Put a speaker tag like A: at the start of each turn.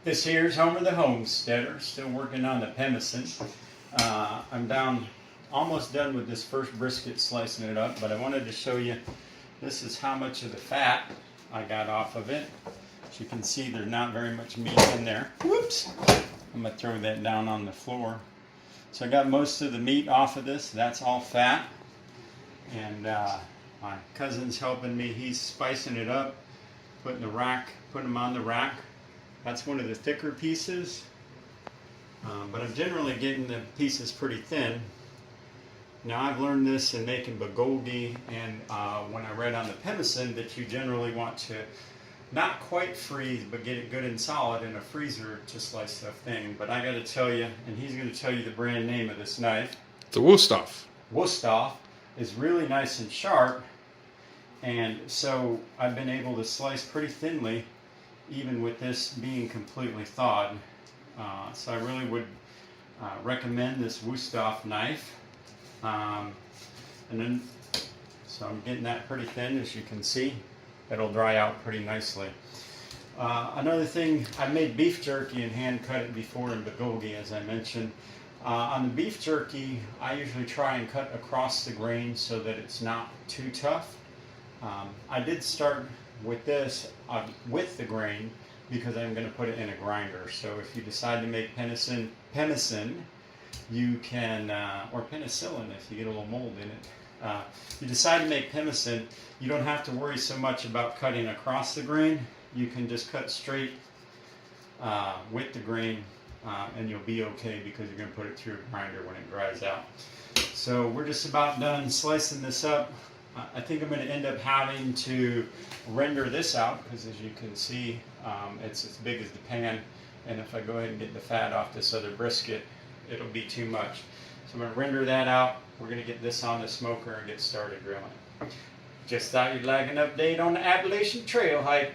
A: This here's Homer the Homesteader, still working on the Pemmican. I'm almost done with this first brisket, slicing it up, but I wanted to show you, this is how much of the fat I got off of it. As you can see, there's not very much meat in there. Whoops! I'm going to throw that down on the floor. So I got most of the meat off of this. That's all fat. And my cousin's helping me. He's spicing it up, putting them on the rack. That's one of the thicker pieces. But I'm generally getting the pieces pretty thin. Now I've learned this in making bulgogi, and when I read on the Pemmican that you generally want to not quite freeze, but get it good and solid in a freezer to slice stuff thin. But I got to tell you, and he's going to tell you the brand name of this knife.
B: It's a Wusthof.
A: Wusthof is really nice and sharp, and so I've been able to slice pretty thinly, even with this being completely thawed. So I really would recommend this Wusthof knife. So I'm getting that pretty thin, as you can see. It'll dry out pretty nicely. Another thing, I made beef jerky and hand cut it before in bulgogi, as I mentioned. On the beef jerky, I usually try and cut across the grain so that it's not too tough. I did start with this with the grain because I'm going to put it in a grinder. So if you decide to make Pemmican, you can, or penicillin if you get a little mold in it. You decide to make Pemmican, you don't have to worry so much about cutting across the grain. You can just cut straight with the grain, and you'll be okay because you're going to put it through a grinder when it dries out. So we're just about done slicing this up. I think I'm going to end up having to render this out because, as you can see, it's as big as the pan, and if I go ahead and get the fat off this other brisket, it'll be too much. So I'm going to render that out. We're going to get this on the smoker and get started grilling. Just thought you'd like an update on the Appalachian Trail hike.